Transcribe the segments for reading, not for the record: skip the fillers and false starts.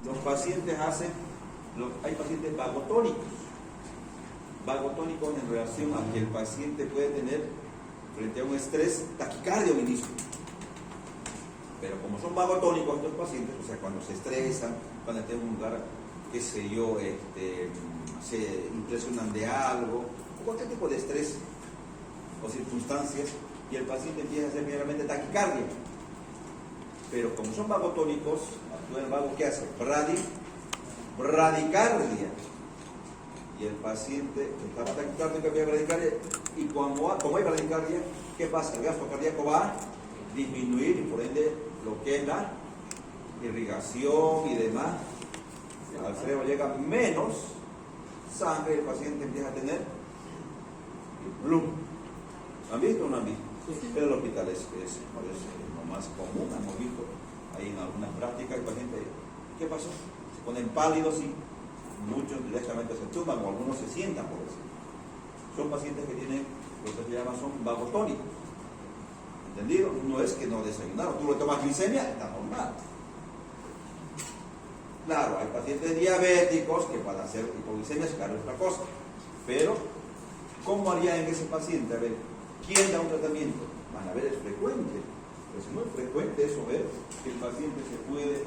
Los pacientes hay pacientes vagotónicos en relación a que el paciente puede tener frente a un estrés taquicardia al inicio. Pero como son vagotónicos estos pacientes, o sea, cuando se estresan, cuando están en un lugar, qué sé yo, se impresionan de algo, o cualquier tipo de estrés o circunstancias, y el paciente empieza a hacer primeramente taquicardia. Pero como son vagotónicos, actúa el vago, ¿qué hace? Bradicardia. Y el paciente está taquicárdico, que hay bradicardia, y como hay bradicardia, ¿qué pasa? El gasto cardíaco va a disminuir y por ende lo que es la irrigación y demás, al cerebro llega menos sangre y el paciente empieza a tener bloom. ¿Lo han visto o no han visto? Pero el hospital es lo más común, hemos visto ahí en algunas prácticas el paciente, ¿qué pasó? Se ponen pálidos y muchos directamente se tumban o algunos se sientan, por decir. Son pacientes que tienen lo que se llama, son vagotónicos. ¿Entendido? No es que no desayunaron, tú le tomas glicemia, está normal. Claro, hay pacientes diabéticos que para hacer hipoglicemia es claro, es otra cosa. Pero, ¿cómo haría en ese paciente? A ver, ¿quién da un tratamiento? Van a ver, es frecuente. Es muy frecuente eso, ver que el paciente se puede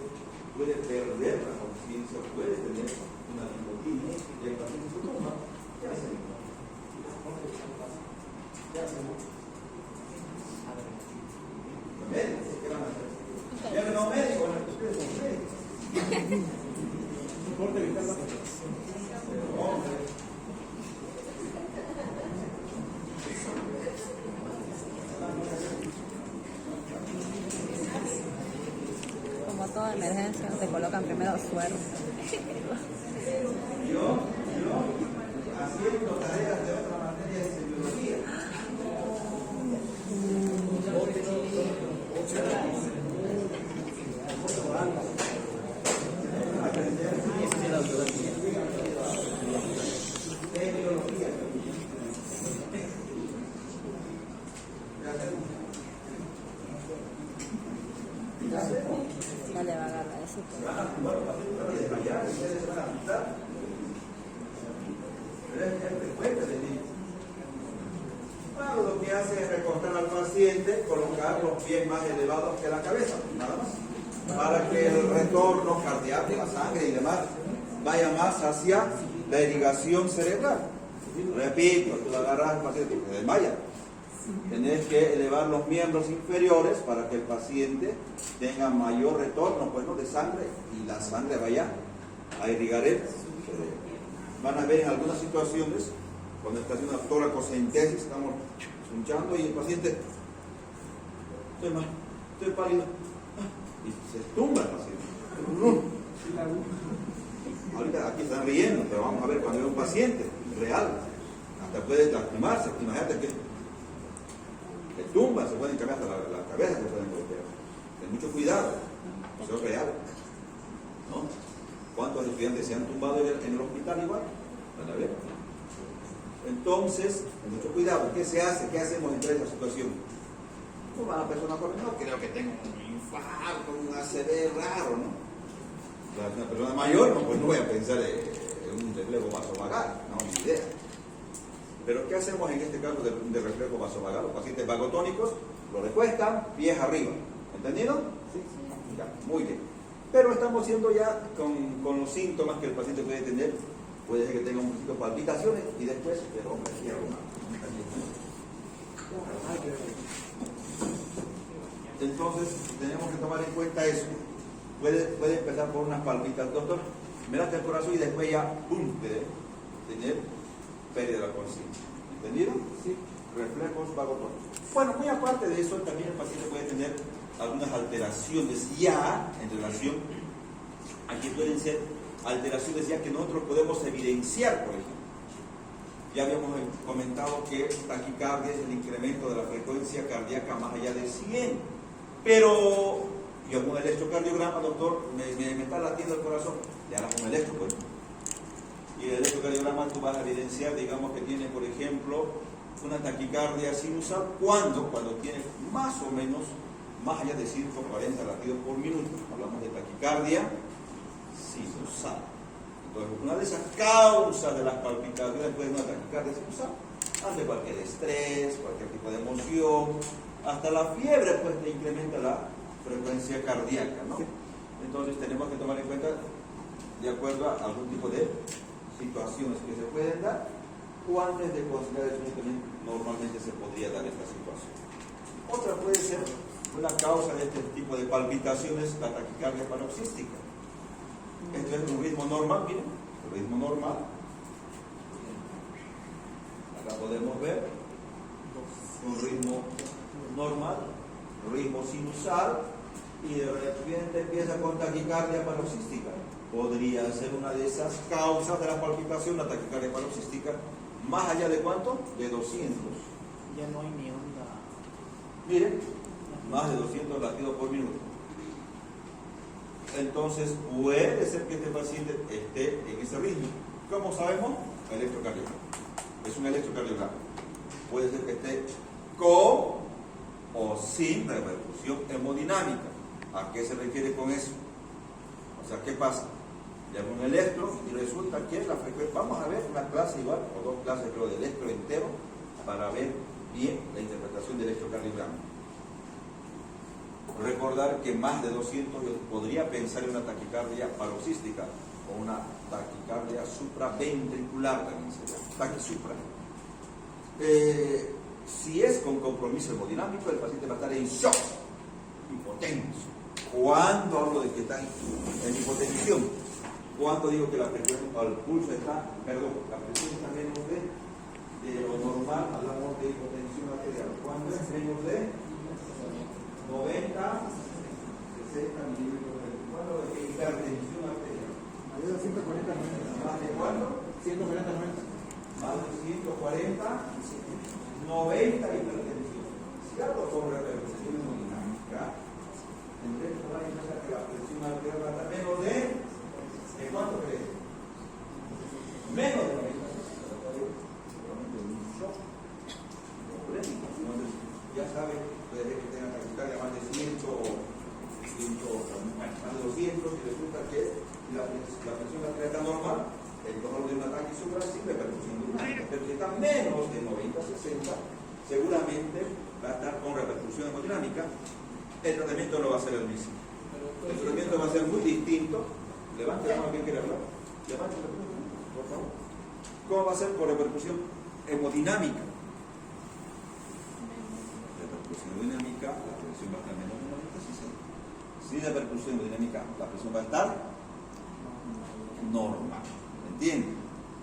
perder la conciencia, puede tener una lipotimia y el paciente se toma. ¿Qué hacemos? ¿Qué hacemos? Los médicos, ¿qué van a hacer? Ya que no médicos, ustedes son médicos. No importa evitar la Como toda emergencia, te colocan primero suero. Yo haciendo tareas de otra materia de semiología. No le va a agarrar eso. Claro, lo que hace es recostar al paciente, colocar los pies más elevados que la cabeza, nada más, para que el retorno cardíaco, la sangre y demás vaya más hacia la irrigación cerebral. Repito, tú agarras al paciente que se desmaya. Tenés que elevar los miembros inferiores para que el paciente tenga mayor retorno, pues, ¿no?, de sangre y la sangre vaya a irrigar el cerebro. Van a ver en algunas situaciones, cuando está haciendo una toracocentesis, estamos hinchando y el paciente, estoy mal, estoy pálido, y se tumba el paciente. Ahorita aquí están riendo, pero vamos a ver cuando hay un paciente real, hasta puede lastimarse. Imagínate que tumba, se pueden cambiar hasta la cabeza, se pueden golpear. Ten mucho cuidado, eso es real, ¿no? ¿Cuántos estudiantes se han tumbado en el hospital igual? ¿Van a ver? Entonces, ten mucho cuidado. ¿Qué se hace? ¿Qué hacemos en esa situación? ¿Cómo va la persona joven? No creo que tenga un infarto, un ACV raro, ¿no? Una persona mayor, no, pues no voy a pensar en un reflejo vasovagal, no, ni idea. Pero ¿qué hacemos en este caso de reflejo vasovagal? Los pacientes vagotónicos lo recuestan, pies arriba. ¿Entendido? Sí. Ya, muy bien. Pero estamos haciendo ya con los síntomas que el paciente puede tener. Puede ser que tenga un poquito de palpitaciones y después, pero hombre, cierra una. Entonces, tenemos que tomar en cuenta eso. Puede empezar por unas palpitas, doctor, me late el corazón y después ya, ¡pum!, de tener pérdida de la conciencia. ¿Entendido? Sí. Reflejos vagotónicos. Bueno, muy aparte de eso, también el paciente puede tener algunas alteraciones ya en relación, aquí pueden ser alteraciones ya que nosotros podemos evidenciar, por ejemplo. Ya habíamos comentado que taquicardia es el incremento de la frecuencia cardíaca más allá de 100. Pero yo con el electrocardiograma, doctor, me está latiendo el corazón, le hagas un electro, pues. Y el electrocardiograma tú vas a evidenciar, digamos que tiene, por ejemplo, una taquicardia sinusal cuando tiene más o menos, más allá de 140 latidos por minuto. Hablamos de taquicardia sinusal. Entonces, una de esas causas de las palpitaciones puede ser una taquicardia sinusal, ante cualquier estrés, cualquier tipo de emoción, hasta la fiebre pues te incrementa la frecuencia cardíaca, ¿no? Entonces tenemos que tomar en cuenta de acuerdo a algún tipo de situaciones que se pueden dar o antes de considerar eso también normalmente se podría dar esta situación. Otra puede ser una causa de este tipo de palpitaciones, la taquicardia paroxística. Esto es un ritmo normal, miren, el ritmo normal. Acá podemos ver un ritmo normal, ritmo sinusal, y de repente empieza con taquicardia paroxística. Podría ser una de esas causas de la palpitación, la taquicardia paroxística, más allá de ¿cuánto? De 200. Ya no hay ni onda. Miren, más de 200 latidos por minuto. Entonces puede ser que este paciente esté en ese ritmo. ¿Cómo sabemos? Electrocardiograma. Es un electrocardiograma. Puede ser que esté con o sin repercusión hemodinámica. ¿A qué se refiere con eso? O sea, ¿qué pasa? Le hago un electro y resulta que la frecuencia... Vamos a ver una clase igual, o dos clases creo de electro entero, para ver bien la interpretación del electrocardiograma. Recordar que más de 200 yo podría pensar en una taquicardia paroxística o una taquicardia supraventricular también se llama, taquisupra. Si es con compromiso hemodinámico, el paciente va a estar en shock, hipotenso. ¿Cuándo hablo de que está en hipotensión? ¿Cuándo digo que la frecuencia o el pulso está, perdón, la presión está menos de lo normal? Hablamos de hipotensión arterial. ¿Cuándo es menos de 90, 60 milímetros de mercurio? ¿Cuándo es hipertensión arterial? Mayor de 140, 90. ¿Más de cuánto? 140, 90. Más de 140, 90 hipertensión. Si algo con repercusión hemodinámica, entonces va a indicar que la presión arterial va a estar menos de ¿cuánto crees? Menos de 90. Entonces, ya sabe, puede ser que tenga taquicardia más de 100 más de 200, y resulta que la presión arterial está normal, el dolor de un ataque supra sin repercusión hemodinámica, pero si está menos de 90-60, seguramente va a estar con repercusión hemodinámica. El tratamiento no va a ser el mismo. El tratamiento va a ser muy distinto. Levante la mano, ¿quién quiere hablar? Levante la mano, por favor. ¿Cómo va a ser con repercusión hemodinámica? Repercusión hemodinámica, la presión va a estar menos de 90-60. Sin repercusión hemodinámica, la presión va a estar normal. ¿Entienden?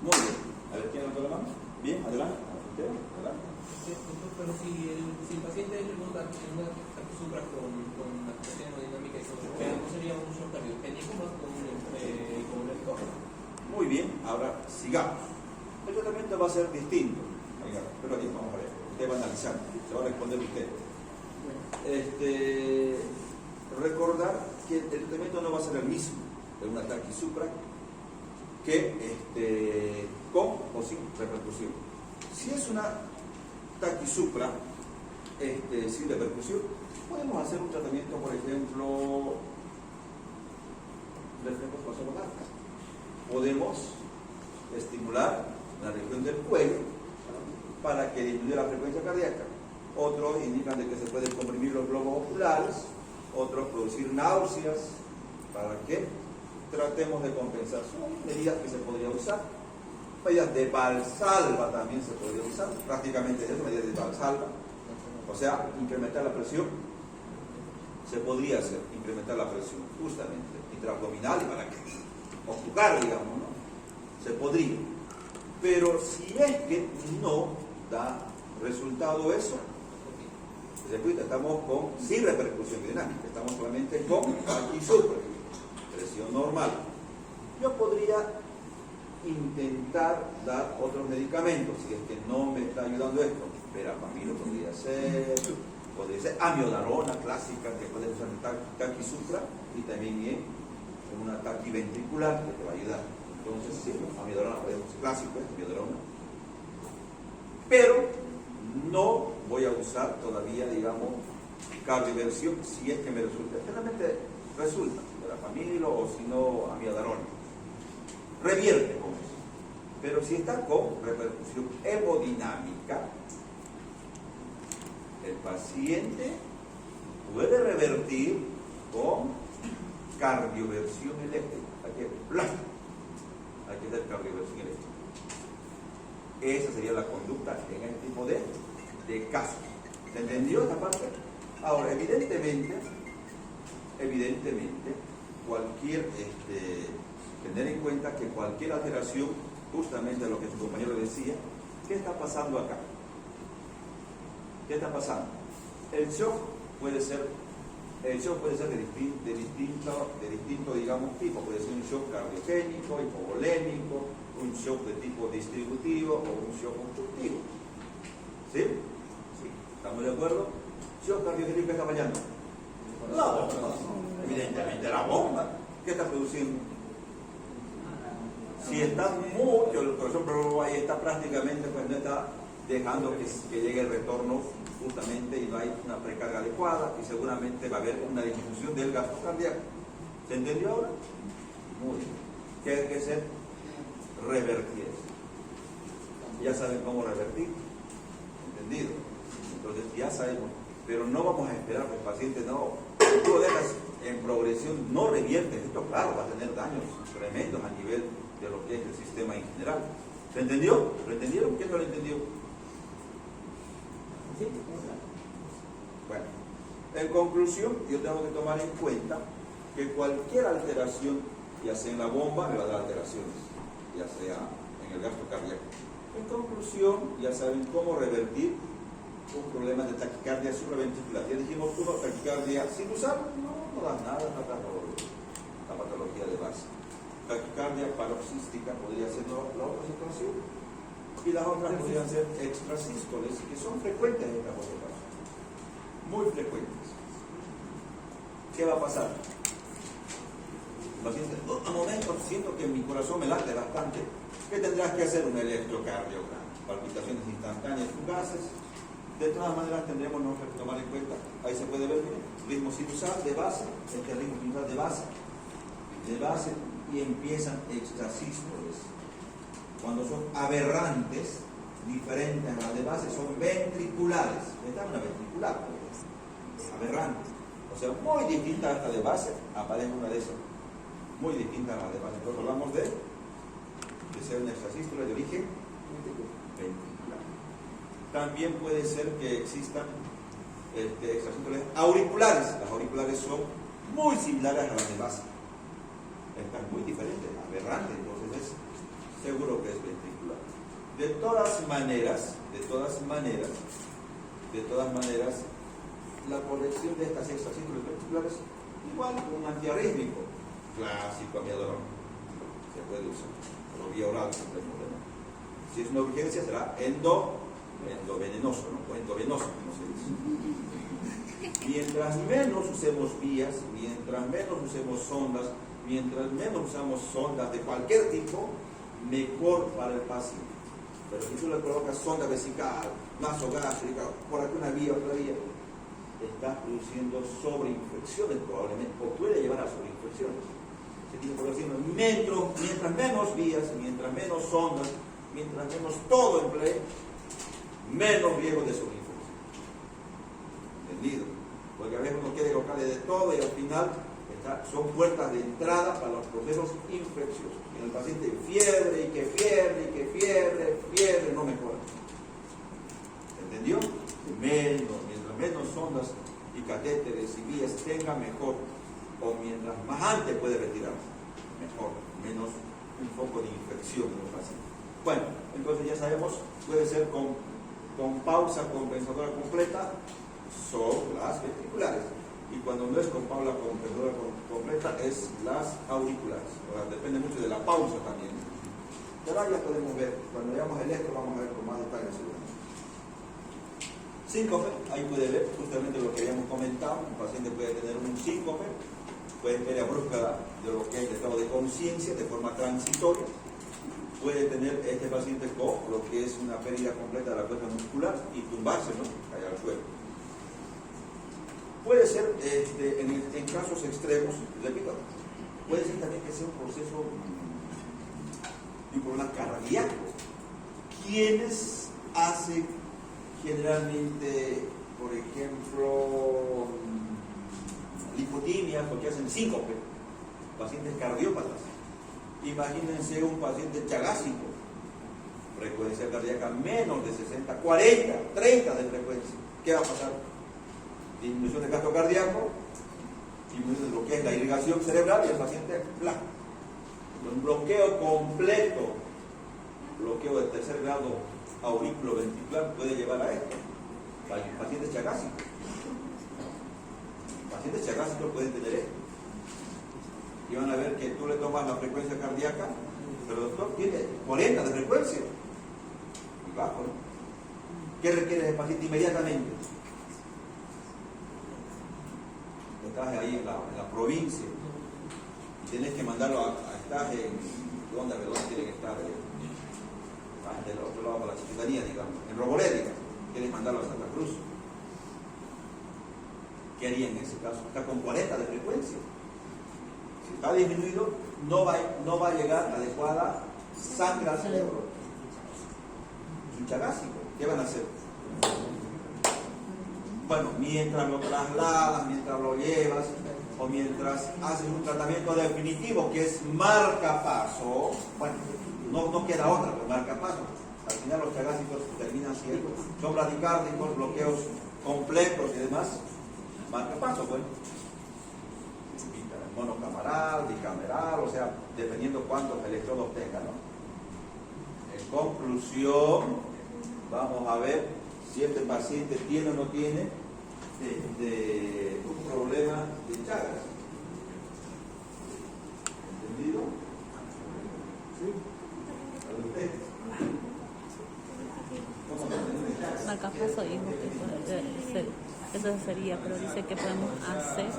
Muy bien. A ver, ¿quién levantó la mano? Bien, adelante. Adelante. Pero si el paciente es en una taquisupra con activación hemodinámica y todo, ¿no sería un shock cardiogénico más con el electrógeno? Muy bien, ahora sigamos. El tratamiento va a ser distinto. Venga, pero aquí vamos a ver. Usted va a analizar, se va a responder usted. Recordar que el tratamiento no va a ser el mismo de una taquisupra que con o sin repercusión. Si es una taquisupra sin repercusión, podemos hacer un tratamiento, por ejemplo, de reflejos vasovasculares. Podemos estimular la región del cuello para que disminuya la frecuencia cardíaca. Otros indican de que se pueden comprimir los globos oculares, otros producir náuseas, para que tratemos de compensar. Son medidas que se podría usar. Medidas de Valsalva también se podría usar, prácticamente es medidas de Valsalva. O sea, incrementar la presión, se podría hacer, incrementar la presión, justamente, intraabdominal y para que ocular, digamos, ¿no? Se podría. Pero si es que no da resultado eso, repito, estamos sin repercusión dinámica, estamos solamente con taquisupra, presión normal. Yo podría intentar dar otros medicamentos, si es que no me está ayudando esto. Verapamilo podría ser amiodarona clásica que puede usar en taquisupra y también en una taquiventricular que te va a ayudar. Entonces, sí, amiodarona podemos clásico, amiodarona. Pero no voy a usar todavía, digamos, cardioversión si es que me resulta. Generalmente resulta verapamilo o si no amiodarona. revierte con eso. Pero si está con repercusión hemodinámica, el paciente puede revertir con cardioversión eléctrica. Hay que hacer cardioversión eléctrica. Esa sería la conducta en este tipo de casos. ¿Se entendió esta parte? Ahora, evidentemente, tener en cuenta que cualquier alteración, justamente lo que su compañero decía, ¿qué está pasando acá? ¿Qué está pasando? El shock puede ser de distinto, digamos, tipo. Puede ser un shock cardiogénico, hipovolémico, un shock de tipo distributivo o un shock constructivo. ¿Sí? Sí. ¿Estamos de acuerdo? ¿Shock cardiogénico qué está fallando? La bomba. Evidentemente la bomba. ¿Qué está produciendo? Si está mucho el corazón, pero ahí está prácticamente, pues no está dejando que llegue el retorno justamente y no hay una precarga adecuada y seguramente va a haber una disminución del gasto cardíaco. ¿Se entendió ahora? Muy bien. ¿Qué hay que hacer? Revertir eso. Ya saben cómo revertir. ¿Entendido? Entonces ya sabemos, pero no vamos a esperar que el paciente no, si tú lo dejas en progresión, no reviertes. Esto claro, va a tener daños tremendos a nivel de lo que es el sistema en general. ¿Se entendió? ¿Lo entendieron? ¿Quién no lo entendió? Bueno, en conclusión, yo tengo que tomar en cuenta que cualquier alteración, ya sea en la bomba, me va a dar alteraciones, ya sea en el gasto cardíaco. En conclusión, ya saben cómo revertir un problema de taquicardia supraventricular. Ya dijimos, uno, taquicardia sinusal, no da nada, la patología de base. Taquicardia paroxística podría ser la otra situación. Y las otras podrían ser extrasístoles, que son frecuentes en esta población. Muy frecuentes. ¿Qué va a pasar? El paciente, a momentos siento que mi corazón me late bastante. ¿Qué tendrás que hacer? Un electrocardiograma. Palpitaciones instantáneas fugaces. De todas maneras tendremos que tomar en cuenta, ahí se puede ver, miren, ritmo sinusal de base, este ritmo sinusal de base, y empiezan extrasístoles. Cuando son aberrantes, diferentes a las de base, son ventriculares. Esta es una ventricular, aberrante. O sea, muy distinta a esta de base, aparece una de esas. Muy distinta a la de base. Entonces hablamos de ser una extrasístole de origen ventricular. También puede ser que existan extrasístoles auriculares. Las auriculares son muy similares a las de base. Están muy diferentes, aberrantes, entonces es seguro que es ventricular. De todas maneras, la corrección de estas extrasístoles ventriculares, igual un antiarrítmico clásico, amiadorón, se puede usar, por vía oral, sin problema. Si es una urgencia, será endovenoso, ¿no? O endovenoso, como se dice. Mientras menos usemos vías, mientras menos usemos sondas, mientras menos usamos sondas de cualquier tipo, mejor para el paciente. Pero si tú le colocas sonda vesical, nasogástrica, por aquí una vía, otra vía, estás produciendo sobreinfecciones probablemente, o puede llevar a sobreinfecciones. Se tiene que decir, mientras menos vías, mientras menos sondas, mientras menos todo emplee, menos riesgo de sobreinfección. ¿Entendido? Porque a veces uno quiere colocarle de todo y al final son puertas de entrada para los procesos infecciosos. Y el paciente fiebre, no mejora. ¿Entendió? Mientras menos sondas y catéteres y vías tenga, mejor. O mientras más antes puede retirarse, mejor. Menos un foco de infección en el paciente. Bueno, entonces ya sabemos, puede ser con pausa compensadora completa, son las ventriculares. Y cuando no es con pausa compensadora completa, es las auriculares. Ahora, depende mucho de la pausa también. Pero ya podemos ver, cuando veamos el electro, vamos a ver con más detalle seguramente. Síncope, ahí puede ver justamente lo que habíamos comentado. Un paciente puede tener un síncope, puede tener brusca de lo que es el estado de conciencia de forma transitoria. Puede tener este paciente con lo que es una pérdida completa de la cuerda muscular y tumbarse, ¿no? Caer al suelo. Puede ser, en casos extremos, repito, puede ser también que sea un proceso y un problema cardíaco. ¿Quiénes hacen generalmente, por ejemplo, lipotimias, porque hacen síncope? Pacientes cardiópatas. Imagínense un paciente chagásico, frecuencia cardíaca menos de 60, 40, 30 de frecuencia. ¿Qué va a pasar? Disminución de gasto cardíaco, disminución de lo que es la irrigación cerebral y el paciente blanco. Un bloqueo completo, bloqueo de tercer grado auriculoventricular puede llevar a esto. Pacientes chagásicos. Pacientes chagásicos pueden tener esto. Y van a ver que tú le tomas la frecuencia cardíaca, pero el doctor tiene 40 de frecuencia. Y bajo, ¿no? ¿Qué requiere el paciente inmediatamente? Estás ahí en la provincia y tienes que mandarlo a estar en donde tiene que estar del otro lado para la Chiquitanía, digamos, en Robolédica, quieres mandarlo a Santa Cruz. ¿Qué haría en ese caso? Está con 40 de frecuencia. Si está disminuido, no va a llegar adecuada sangre al cerebro. Es un chagásico. ¿Qué van a hacer? Bueno, mientras lo trasladas, mientras lo llevas, o mientras haces un tratamiento definitivo que es marcapaso, bueno, no queda otra, pero marcapaso. Al final los chagásicos terminan siendo, son bradicárdicos, bloqueos completos y demás. Marcapaso, bueno. Monocamaral, bicameral, o sea, dependiendo cuántos electrodos tenga, ¿no? En conclusión, vamos a ver si este paciente tiene o no tiene un problema de Chagas. ¿Entendido? ¿Sí? ¿Para usted? ¿Cómo se entiende Chagas? Marcapaso dijo que eso sería, pero dice que podemos hacer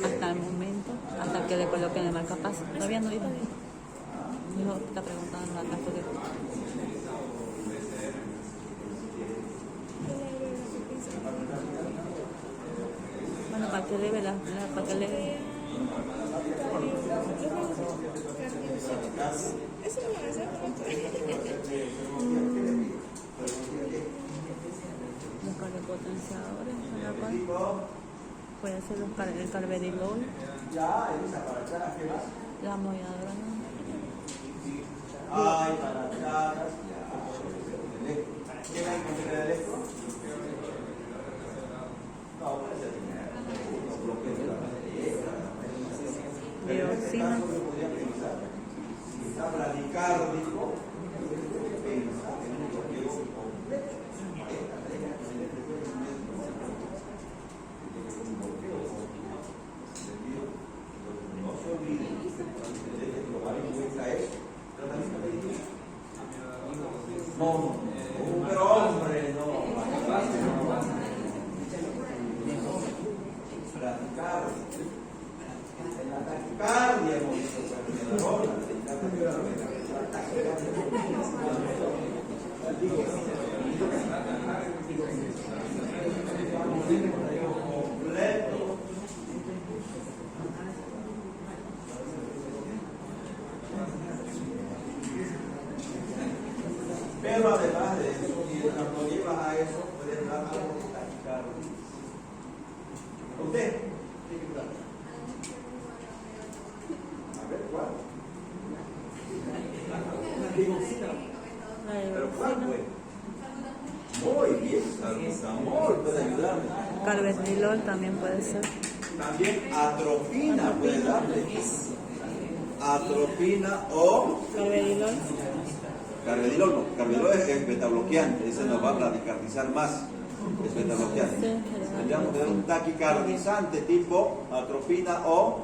hasta el momento, hasta que le coloquen el marcapaso. Todavía no dijo. Dijo, está preguntando acá porque... Bueno, para que le ve para que le ve. Los cardiopotenciadores, para la cual puede ser el carvedilol, la amoyadora. Ay, para Chagas, ¿quién hay que tener el electro? No, puede ser bloqueo de la Dioxina. Si está bradicárdico, piensa en un bloqueo completo. No se olviden de tomar en cuenta eso. No, pero hombre, no. En la taquicardia hemos visto completo. Pero además de eso, y cuando llevas a eso, puedes dar algo de taquicardia. ¿Usted? A ver, ¿cuál? ¿Pero cuál fue? Muy bien, salbutamol puede ayudarme. Carvedilol también puede ser. También atropina puede darle. Atropina o... Carvedilol. Carvedilol no. Carvedilol es betabloqueante. Ese nos va a radicalizar más. Es betabloqueante. Tendríamos que dar un taquicardizante tipo atropina o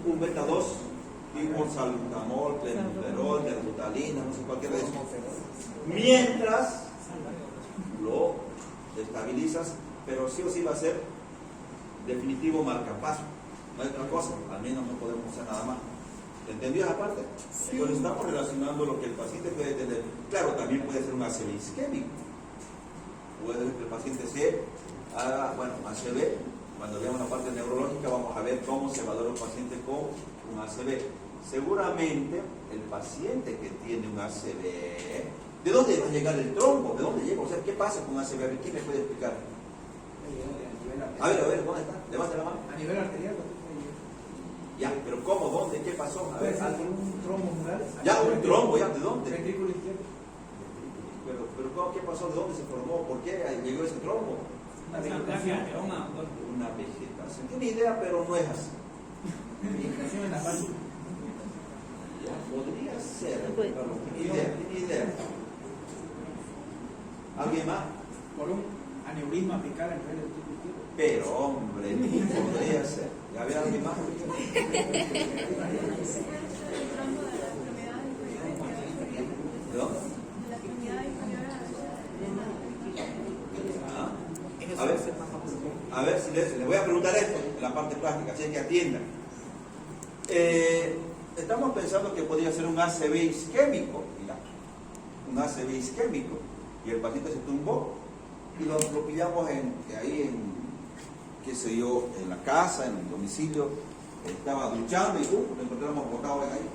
un beta 2 tipo salbutamol, clenbuterol, terbutalina, no sé, cualquiera de esos. Mientras lo estabilizas, pero sí o sí va a ser definitivo marcapaso. No hay otra cosa, al menos no podemos usar nada más. ¿Entendió esa parte? Sí. Entonces estamos relacionando lo que el paciente puede tener. Claro, también puede ser un ACV isquémico. Puede ser que el paciente se haga, bueno, ACV. Cuando veamos la parte neurológica vamos a ver cómo se valora un paciente con un ACV. seguramente el paciente que tiene un ACV, ¿de dónde va a llegar el trombo? ¿De dónde llega? O sea, ¿qué pasa con ACV? A ver, ¿quién me puede explicar? A ver, ¿dónde está? Levante la mano. A nivel arterial. Ya, pero ¿cómo? ¿Dónde? ¿Qué pasó? A ver, Puede ser un trombo mural. ya, un trombo, ¿ya? ¿De dónde? Ventrículo izquierdo. Pero ¿qué pasó? ¿De dónde se formó? ¿Por qué llegó ese trombo? Una vegetación. Una vegetación. Tiene idea, pero no es así. Vegetación en la parte. Ya, podría ser. Pues- Pero tiene idea. ¿Alguien más? Por un aneurisma apical a nivel del ventrículo izquierdo. Pero, hombre, podría ser. ¿Ya había alguien más? ¿De dónde? A ver si les voy a preguntar esto en la parte práctica, así es que atiendan. Estamos pensando que podría ser un ACV isquémico, mira, un ACV isquémico, y el paciente se tumbó y lo pillamos qué sé yo, en la casa, en el domicilio, estaba duchando y lo encontramos botado ahí,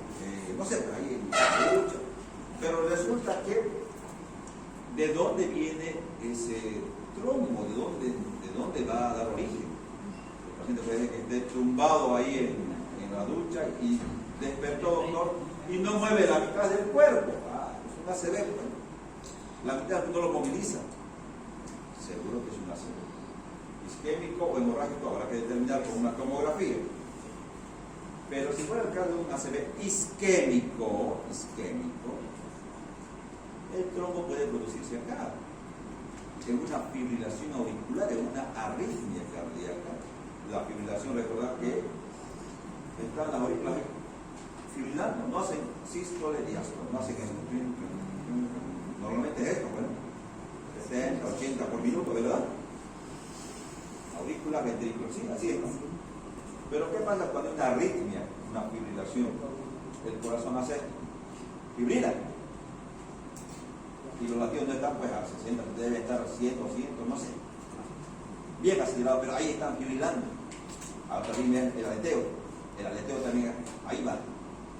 no sé, ahí en la ducha. Pero resulta que, ¿de dónde viene ese trombo? ¿De dónde va a dar origen? El paciente puede que esté tumbado ahí en la ducha y despertó, doctor, y no mueve la mitad del cuerpo. Es un ACV, pues. La mitad no lo moviliza. Seguro que es un ACV. Isquémico o hemorrágico habrá que determinar con una tomografía. Pero si fuera el caso de un ACV isquémico, el trombo puede producirse acá, en una fibrilación auricular, en una arritmia cardíaca. La fibrilación, recordad que están las aurículas fibrilando, no hacen sístole, diástole, no hacen esto. Normalmente es esto, bueno, 70, 80 por minuto, ¿verdad? Aurícula, ventrículo, sí, así es, ¿no? Pero ¿qué pasa cuando hay una arritmia, una fibrilación? El corazón hace esto, fibrila. Y los latidos no están pues a 60, debe estar a 100, 200, no sé. Bien acelerado, pero ahí están fibrilando. Ahora también viene el aleteo también ahí va.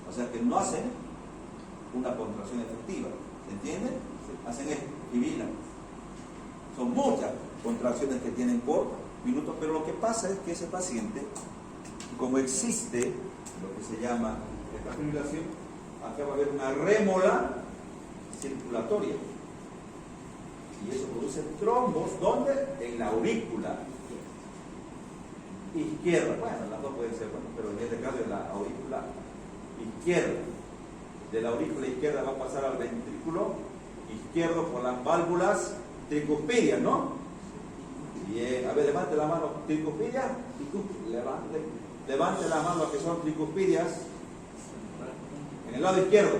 O sea que no hacen una contracción efectiva. ¿Se entiende? Hacen esto, fibrilan. Son muchas contracciones que tienen por minuto, pero lo que pasa es que ese paciente, como existe lo que se llama esta fibrilación, acá va a haber una rémola circulatoria. Y eso produce trombos, ¿dónde? En la aurícula izquierda. Bueno, las dos pueden ser, pero en este caso es la aurícula izquierda. De la aurícula izquierda va a pasar al ventrículo izquierdo por las válvulas tricuspidias, ¿no? Bien, a ver, levante la mano, tricuspidia. Levante las manos que son tricuspidias en el lado izquierdo.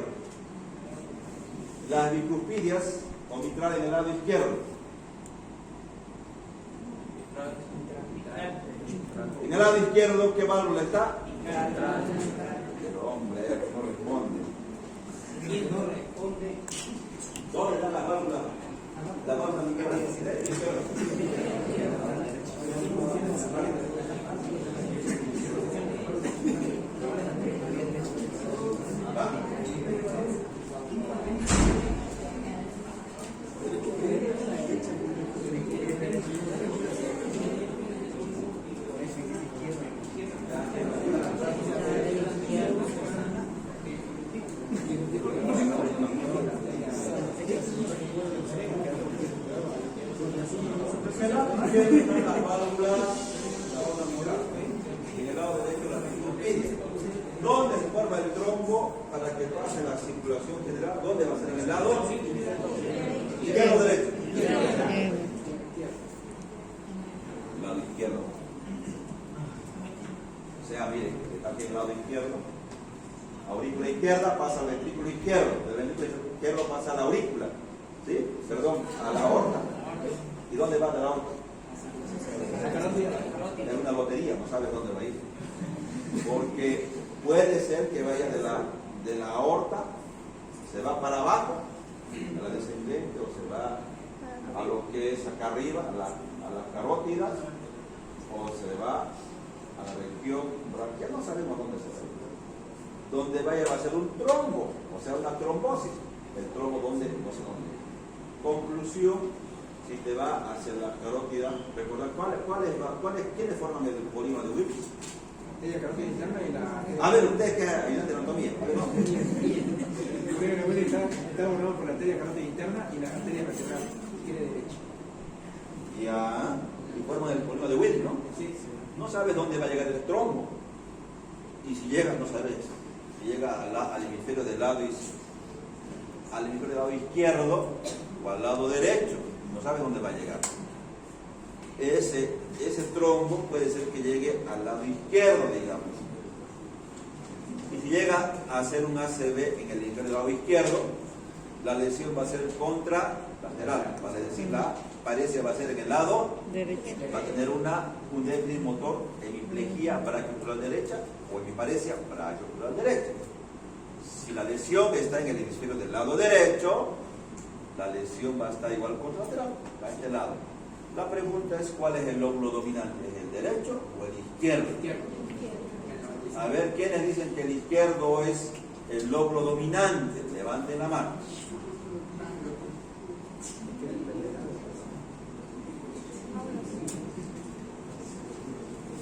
Las bicuspidias o mitral en el lado izquierdo. En el lado izquierdo, ¿qué válvula está? Pero hombre, no responde. ¿Dónde están las válvulas? La válvula mitral. ¿Dónde se forma el trombo para que pase la circulación general? ¿Dónde va a ser? ¿En el lado izquierdo o derecho? El lado izquierdo. O sea, miren, está aquí el lado izquierdo. Aurícula izquierda pasa al ventrículo izquierdo. Del ventrículo izquierdo pasa a la aurícula. ¿Sí? Perdón, a la aorta. ¿Y dónde va de la aorta? Es una lotería, no sabes dónde va a ir. Porque puede ser que vaya de la aorta, se va para abajo, a la descendente, o se va a lo que es acá arriba, a las carótidas, o se va a la región braquial, no sabemos dónde se va. donde va a ser un trombo, o sea, una trombosis. El trombo, ¿dónde? No sé dónde. Conclusión, si te va hacia la carótida, recordar quiénes forman el polígono de Willis. Arteria carótida interna y la... A ver, ustedes que ayudan de anatomía. A ver, no. El Willis está formado por la arteria carótida interna y la arteria vertebral, tiene derecha. Ya, y forman el polígono de Willis, ¿no? Sí, sí. No sabes dónde va a llegar el trombo. Y si llega, no sabes. Si llega al hemisferio del lado izquierdo o al lado derecho, no sabes dónde va a llegar. Ese trombo puede ser que llegue al lado izquierdo, digamos. Y si llega a ser un ACV en el hemisferio del lado izquierdo, la lesión va a ser contralateral, vale decir, la parecia va a ser en el lado Derecho. va a tener un déficit motor hemiplegia brachiocular derecha o hemiparesia brachiocular derecha. Si la lesión está en el hemisferio del lado derecho, la lesión va a estar igual contralateral, a este lado. La pregunta es cuál es el lóbulo dominante, ¿es el derecho o el izquierdo? A ver, ¿quiénes dicen que el izquierdo es el lóbulo dominante? Levanten la mano.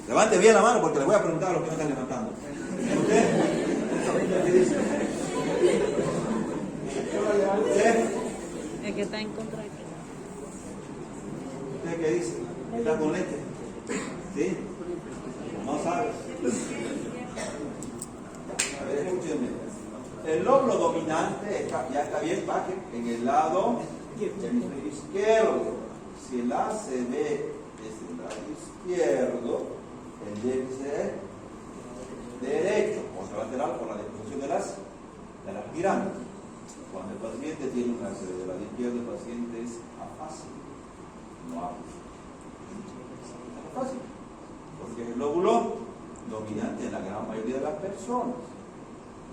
Levanten bien la mano porque les voy a preguntar a los que no están levantando. ¿Usted? ¿Qué dice? ¿Usted? El que está en contra de ¿Usted qué dice? ¿Está con lente? ¿Sí? No sabe. A ver, escúchenme. El lóbulo dominante ya está bien, baje en el lado izquierdo. Si el ACV es el lado izquierdo, el déficit derecho, contralateral por la disposición de las pirámides. Cuando el paciente tiene un ACV del lado izquierdo, el paciente es afásico. No habla. Es fácil, porque es el lóbulo dominante en la gran mayoría de las personas.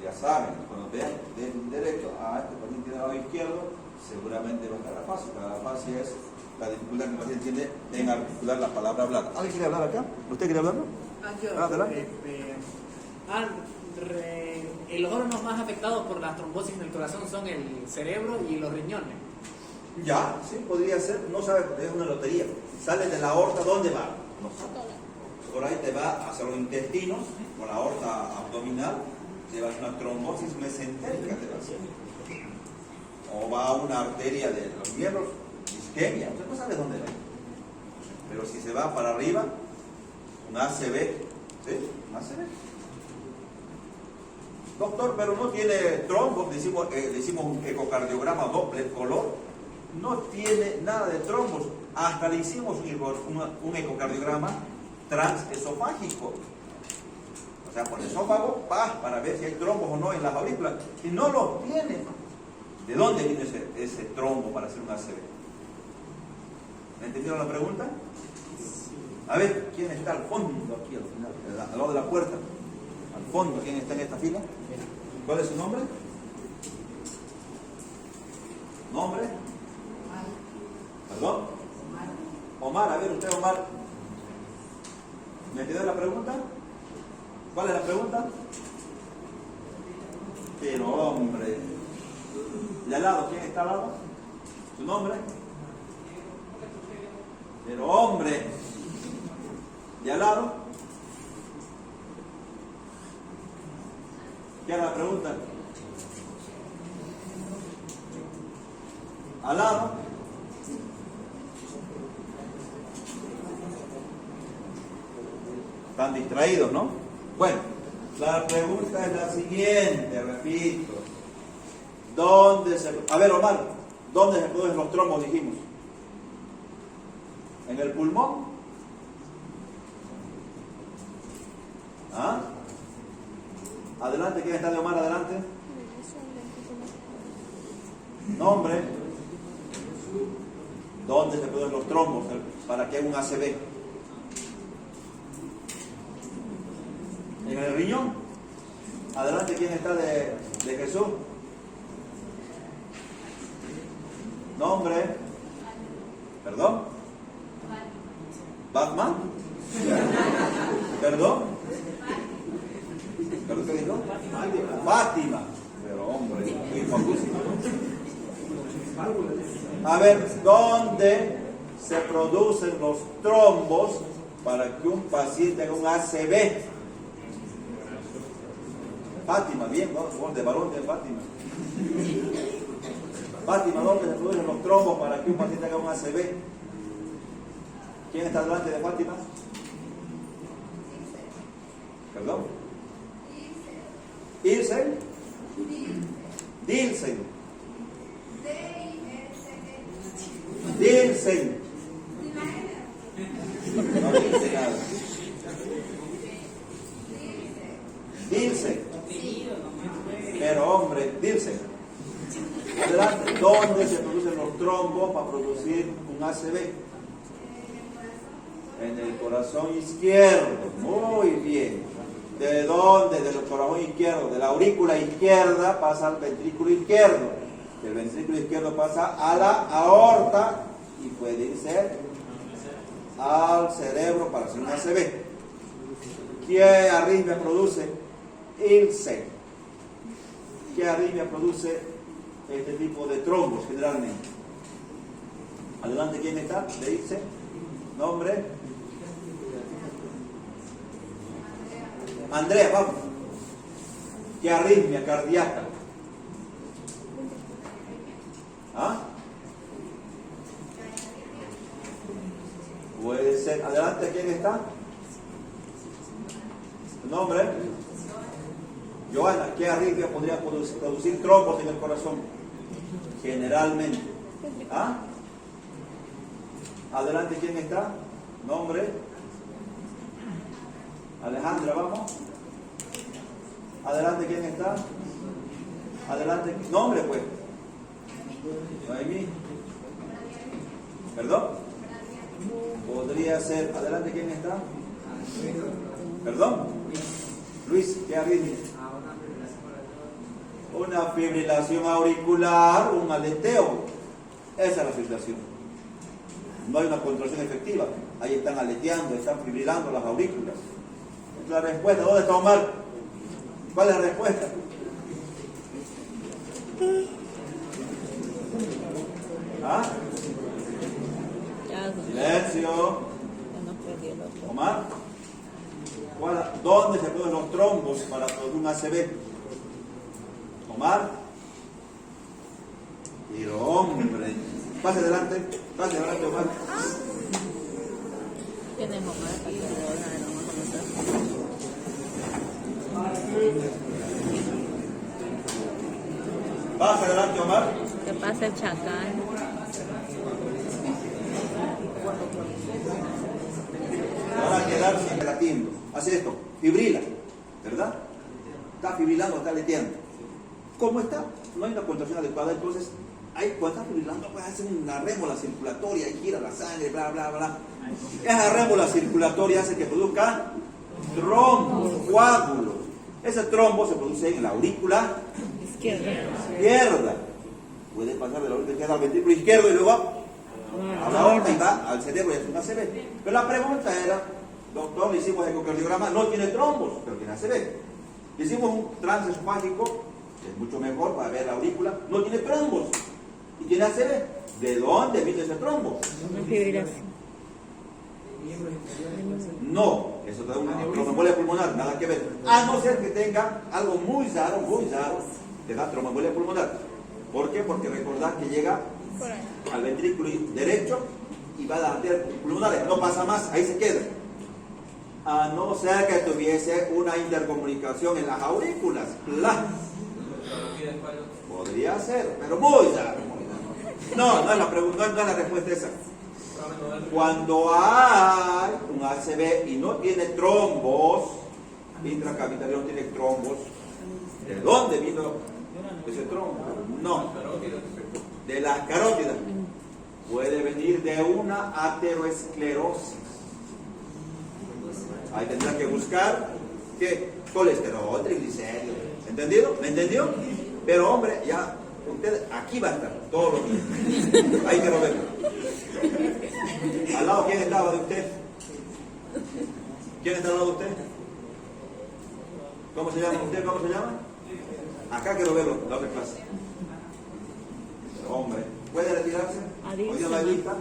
Ya saben, cuando vean del derecho a este paciente del lado izquierdo, seguramente va a estar afásico. La afasia es la dificultad que el paciente tiene en articular la palabra hablar. ¿Alguien quiere hablar acá? ¿Usted quiere hablarlo? Adelante. Los órganos más afectados por las trombosis en el corazón son el cerebro y los riñones. Ya, sí, podría ser, no sabe, es una lotería. Sale de la aorta, ¿dónde va? No sabe. Por ahí te va hacia los intestinos, con la aorta abdominal, te va a hacer una trombosis mesentérica, te va a hacer. O va a una arteria de los miembros, isquemia, usted no sabe dónde va. Pero si se va para arriba, un ACV, ¿sí? Un ACV. Doctor, pero no tiene trombos, le hicimos un ecocardiograma Doppler color, no tiene nada de trombos, hasta le hicimos un ecocardiograma transesofágico, o sea, por el esófago, para ver si hay trombos o no en las aurículas, y no los tiene. ¿De dónde viene ese trombo para hacer un ACV? ¿Me entendieron la pregunta? A ver, ¿quién está al fondo aquí, al final, al lado de la puerta? Al fondo, ¿quién está en esta fila? ¿Cuál es su nombre? ¿Nombre? ¿Perdón? Omar, a ver usted, Omar. ¿Me entiende la pregunta? ¿Cuál es la pregunta? Pero hombre. ¿De al lado? ¿Quién está al lado? ¿Su nombre? Pero hombre. ¿De al lado? ¿Qué era la pregunta? ¿Al lado? Están distraídos, ¿no? Bueno, la pregunta es la siguiente, repito. A ver, Omar, ¿dónde se producen los trombos, dijimos? ¿En el pulmón? ¿Ah? Adelante, ¿quién está de Omar? Adelante. Nombre. ¿Dónde se producen los trombos? ¿Para qué un ACV? ¿En el riñón? Adelante, ¿quién está de Jesús? Nombre. ¿Perdón? ¿Batman? ¿Perdón? ¿Perdón? que dijo? Fátima. Pero hombre, muy famosísimo. A ver, ¿dónde se producen los trombos para que un paciente haga un ACV? Fátima, bien, ¿no? Gol de balón de Fátima. Fátima, ¿dónde se producen los trombos para que un paciente haga un ACV? ¿Quién está delante de Fátima? ¿Perdón? Ilsen. Dilsen. Dilsen. No dice nada. Dilsen. Pero hombre, Dilsen. Adelante. ¿Dónde se producen los trombos para producir un ACV? En el corazón izquierdo. Muy bien. ¿De dónde? Del corazón izquierdo. De la aurícula izquierda pasa al ventrículo izquierdo. Del ventrículo izquierdo pasa a la aorta y puede irse al cerebro para hacer un ACV. ¿Qué arritmia produce? Ilsen. ¿Qué arritmia produce este tipo de trombos generalmente? Adelante, ¿quién está? Le dice nombre. Andrea, vamos. ¿Qué arritmia cardíaca? ¿Ah? Puede ser. Adelante, ¿quién está? ¿Tu nombre? Joana, ¿qué arritmia podría producir trombos en el corazón? Generalmente. ¿Ah? Adelante, ¿quién está? Nombre. Alejandra, vamos. Adelante, ¿quién está? Adelante, nombre pues. Noemí. ¿Perdón? Podría ser. Adelante, ¿quién está? ¿Perdón? Luis, ¿qué arritmia? Una fibrilación auricular, un aleteo. Esa es la fibrilación. No hay una contracción efectiva. Ahí están aleteando, están fibrilando las aurículas. La respuesta, ¿dónde está Omar? ¿Cuál es la respuesta? ¿Ah? Silencio. Omar, ¿dónde se producen los trombos para producir un ACV? Omar. Pero hombre, pase adelante, Omar. ¿Quién es Omar? Pase adelante, Omar. ¿Qué pasa el chacal? Van a quedar sin latiendo. Hace esto, fibrila, ¿verdad? Está fibrilando, está leteando. ¿Cómo está? No hay una contracción adecuada, entonces, cuando está fibrilando, pues hace una rémola circulatoria y gira la sangre, bla, bla, bla. Esa rémola circulatoria hace que produzca trombos, coágulos. Ese trombo se produce en la aurícula izquierda. Puede pasar de la aurícula izquierda al ventrículo izquierdo y luego a la aorta y va al cerebro y es una ACV. Pero la pregunta era, doctor, le hicimos ecocardiograma, no tiene trombos, pero tiene ACV. Le hicimos un transesofágico, que es mucho mejor para ver la aurícula, no tiene trombos y tiene ACV. ¿De dónde viene ese trombo? Una fibrilación. No, eso te da una tromboembolia pulmonar, nada que ver. A no ser que tenga algo muy raro, te da tromboembolia pulmonar. ¿Por qué? Porque recordad que llega al ventrículo derecho y va a las arterias pulmonares, no pasa más, ahí se queda. A no ser que tuviese una intercomunicación en las aurículas. Podría ser, pero muy raro. No es la pregunta, no es la respuesta esa. Cuando hay un ACV y no tiene trombos, intracavitario no tiene trombos, ¿de dónde vino ese trombo? No, de las carótidas. Puede venir de una ateroesclerosis. Ahí tendrá que buscar ¿qué? Colesterol, triglicéridos. ¿Entendido? ¿Me entendió? Pero hombre, ya usted aquí va a estar todos los días. Ahí quiero verlo. ¿Al lado quién estaba de usted? ¿Quién está al lado de usted? ¿Cómo se llama? ¿Usted cómo se llama? Acá quiero verlo, la otra clase. Hombre, ¿puede retirarse? Adiós. Hoy en la lista.